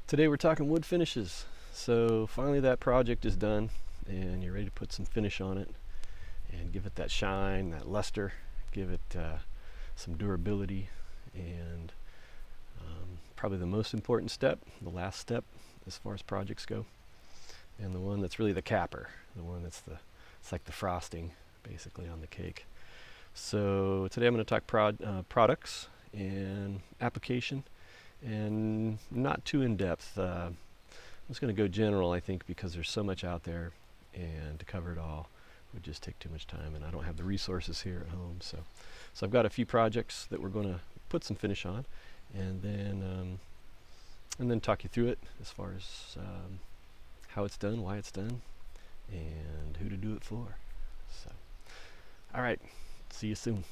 Today we're talking wood finishes. So finally that project is done and you're ready to put some finish on it and give it that shine, that luster, give it some durability, and probably the most important step, the last step as far as projects go, and the one that's really the capper, the one that's it's like the frosting basically on the cake. So today I'm going to talk products and application, and not too in depth. I'm just going to go general, I think, because there's so much out there, and to cover it all would just take too much time, and I don't have the resources here at home. So I've got a few projects that we're going to put some finish on, and then talk you through it as far as how it's done, why it's done, and who to do it for. So, all right, see you soon.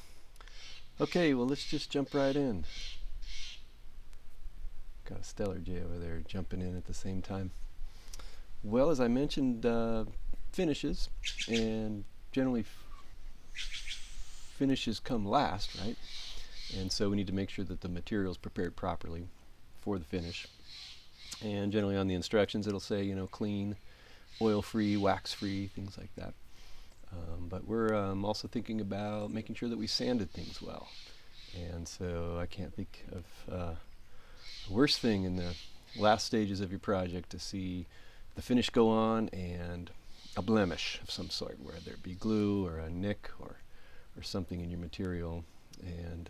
Okay, well, let's just jump right in. Got a Stellar J over there jumping in at the same time. Well, as I mentioned, finishes, and generally finishes come last, right? And so we need to make sure that the material is prepared properly for the finish. And generally on the instructions it'll say, clean, oil-free, wax-free, things like that. But we're also thinking about making sure that we sanded things well. And so I can't think of the worst thing in the last stages of your project to see the finish go on and a blemish of some sort, whether it be glue or a nick or something in your material, and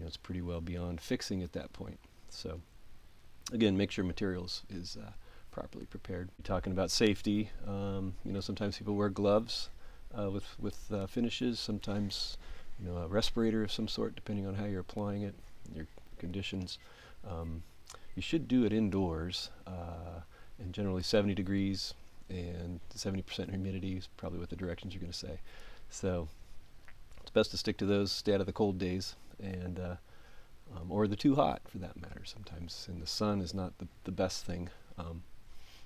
it's pretty well beyond fixing at that point. So again, make sure materials is properly prepared. Talking about safety, sometimes people wear gloves with finishes, sometimes a respirator of some sort, depending on how you're applying it, your conditions. You should do it indoors, and generally 70 degrees and 70% humidity is probably what the directions you're going to say. So it's best to stick to those, stay out of the cold days, and or the too hot for that matter. Sometimes in the sun is not the best thing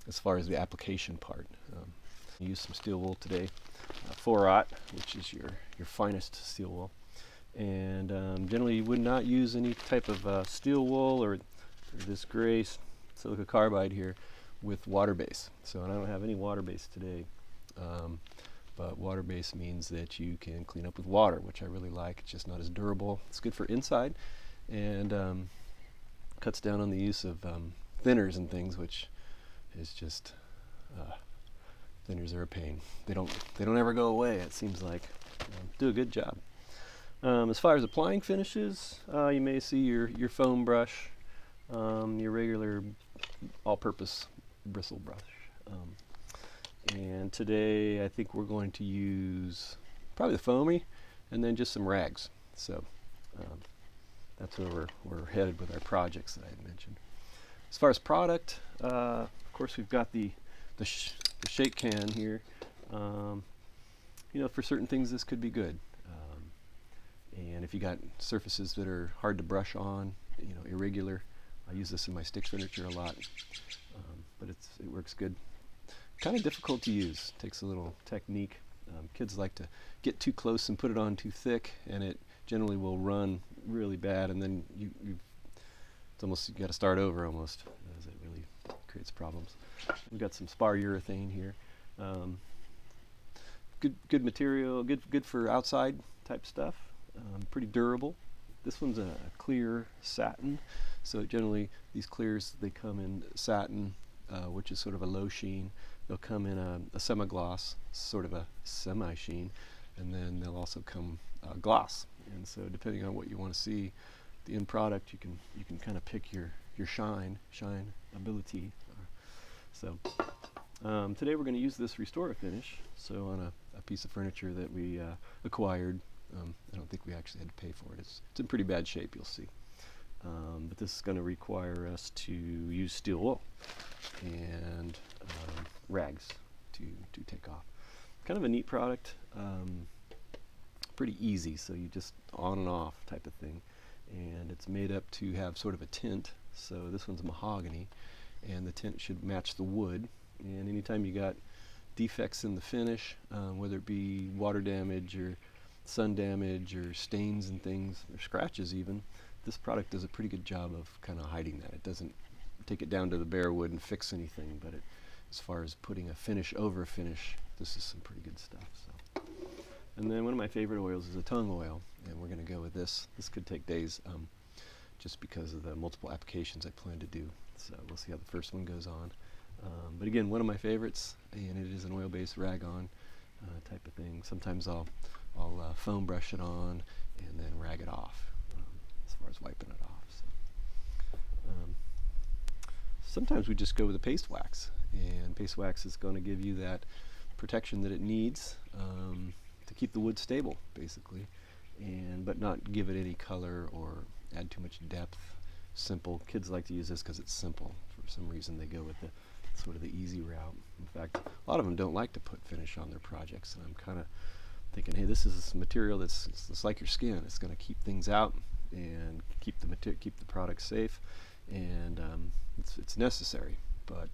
as far as the application part. Use some steel wool today, 4-aught, which is your finest steel wool. And generally you would not use any type of steel wool or this gray silica carbide here with water base. So and I don't have any water base today, but water base means that you can clean up with water, which I really like. It's just not as durable. It's good for inside, and cuts down on the use of thinners and things, which is just thinners are a pain. They don't ever go away, it seems like. Do a good job. As far as applying finishes, you may see your foam brush, your regular all-purpose bristle brush. And today I think we're going to use probably the foamy and then just some rags. So that's where we're headed with our projects that I had mentioned. As far as product, of course we've got the shake can here. For certain things this could be good. And if you got surfaces that are hard to brush on, irregular, I use this in my stick furniture a lot, but it works good. Kind of difficult to use, takes a little technique. Kids like to get too close and put it on too thick, and it generally will run really bad, and then it's almost, you got to start over almost, as it really creates problems. We've got some spar urethane here. Good material, good for outside type stuff. Pretty durable. This one's a clear satin, so generally these clears, they come in satin, which is sort of a low sheen. They'll come in a semi-gloss, sort of a semi-sheen, and then they'll also come gloss. And so depending on what you want to see, the end product, you can kind of pick your shine ability. So today we're going to use this Restore finish. So on a piece of furniture that we acquired. I don't think we actually had to pay for it. It's in pretty bad shape, you'll see. But this is going to require us to use steel wool and rags to take off. Kind of a neat product. Pretty easy, so you just on and off type of thing. And it's made up to have sort of a tint. So this one's mahogany, and the tint should match the wood. And anytime you got defects in the finish, whether it be water damage or sun damage or stains and things, or scratches even, this product does a pretty good job of kind of hiding that. It doesn't take it down to the bare wood and fix anything, but as far as putting a finish over a finish, this is some pretty good stuff. So, and then one of my favorite oils is a tung oil, and we're going to go with this. This could take days, just because of the multiple applications I plan to do. So we'll see how the first one goes on. But again, one of my favorites, and it is an oil-based rag-on type of thing. Sometimes I'll foam brush it on and then rag it off, as far as wiping it off. So, sometimes we just go with the paste wax, and paste wax is going to give you that protection that it needs to keep the wood stable, basically, but not give it any color or add too much depth. Simple. Kids like to use this because it's simple. For some reason, they go with the sort of the easy route. In fact, a lot of them don't like to put finish on their projects, and I'm kind of thinking, hey, this is a material it's like your skin. It's going to keep things out and keep the product safe, and it's necessary. But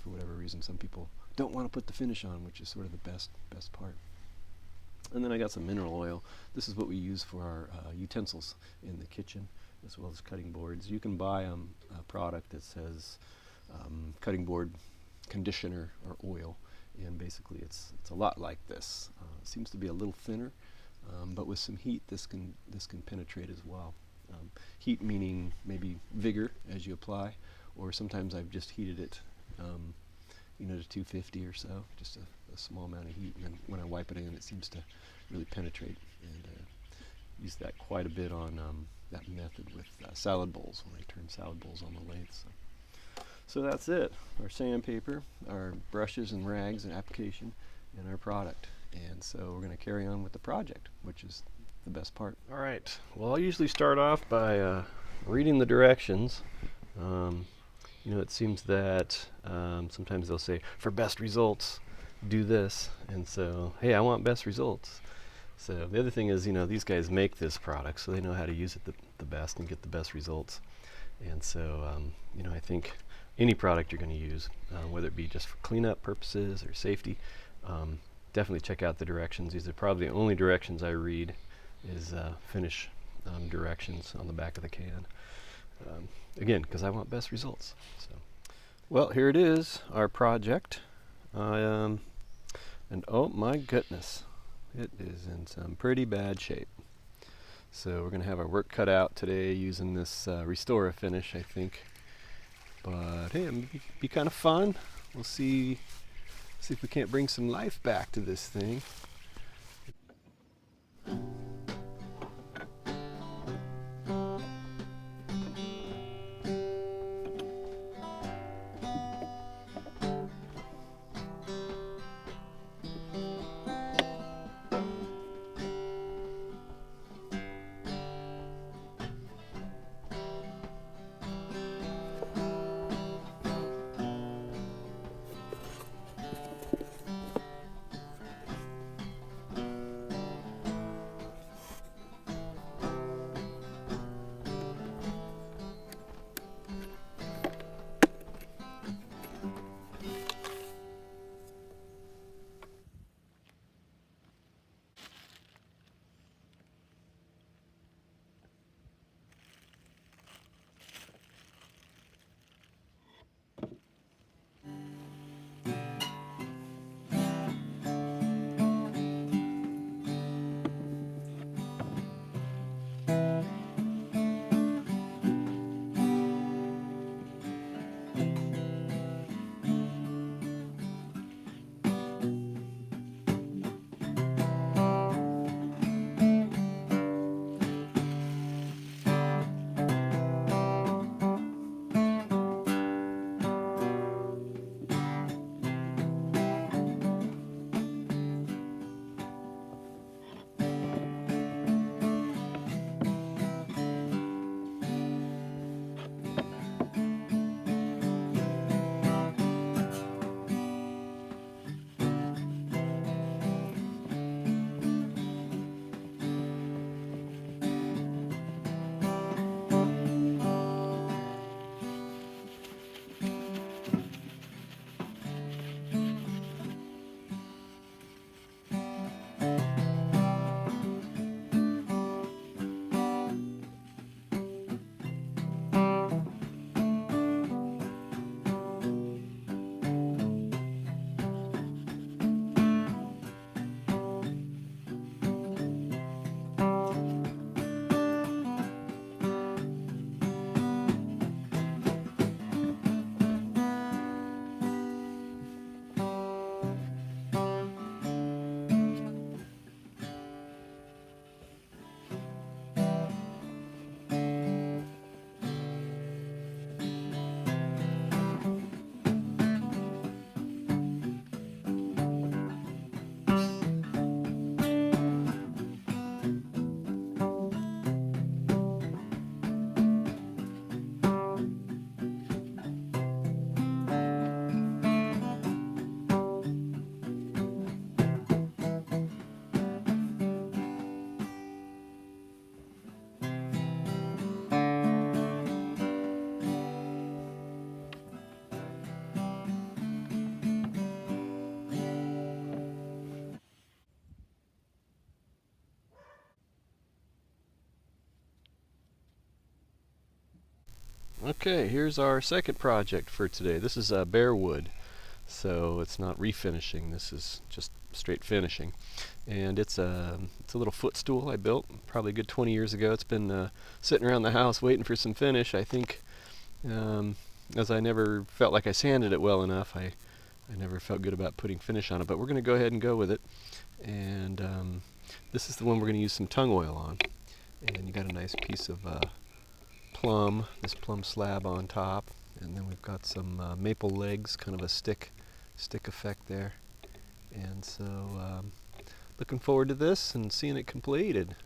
for whatever reason, some people don't want to put the finish on, which is sort of the best part. And then I got some mineral oil. This is what we use for our utensils in the kitchen, as well as cutting boards. You can buy a product that says cutting board conditioner or oil, and basically it's a lot like this. It seems to be a little thinner, but with some heat this can penetrate as well. Heat meaning maybe vigor as you apply, or sometimes I've just heated it to 250 or so, just a small amount of heat, and then when I wipe it in, it seems to really penetrate, and use that quite a bit on that method with salad bowls, when I turn salad bowls on the lathe. So that's it. Our sandpaper, our brushes and rags and application, and our product. And so we're going to carry on with the project, which is the best part. All right. Well, I'll usually start off by reading the directions. It seems that sometimes they'll say, for best results, do this. And so, hey, I want best results. So the other thing is, these guys make this product, so they know how to use it the best and get the best results. And so, I think any product you're going to use, whether it be just for cleanup purposes or safety, definitely check out the directions. These are probably the only directions I read is finish directions on the back of the can. Again, because I want best results. So, well, here it is, our project. And oh my goodness, it is in some pretty bad shape. So we're going to have our work cut out today using this Restora finish, I think. But hey, it'll be kind of fun. We'll see if we can't bring some life back to this thing. Okay, here's our second project for today. This is bare wood, so it's not refinishing. This is just straight finishing, and it's a little footstool I built probably a good 20 years ago. It's been sitting around the house waiting for some finish. I think as I never felt like I sanded it well enough, I never felt good about putting finish on it. But we're going to go ahead and go with it, and this is the one we're going to use some tung oil on. And you got a nice piece of this plum slab on top, and then we've got some maple legs, kind of a stick effect there. And so looking forward to this and seeing it completed.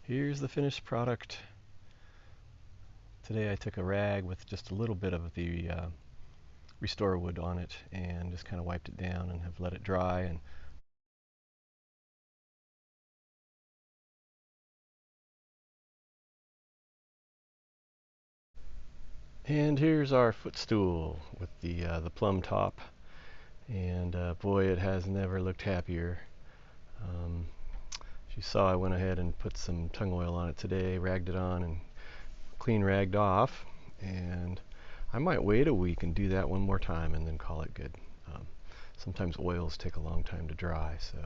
Here's the finished product. Today I took a rag with just a little bit of the Restore wood on it and just kind of wiped it down and have let it dry. And here's our footstool with the plum top. And boy, it has never looked happier. As you saw, I went ahead and put some tung oil on it today, ragged it on, and clean ragged off. And I might wait a week and do that one more time and then call it good. Sometimes oils take a long time to dry, so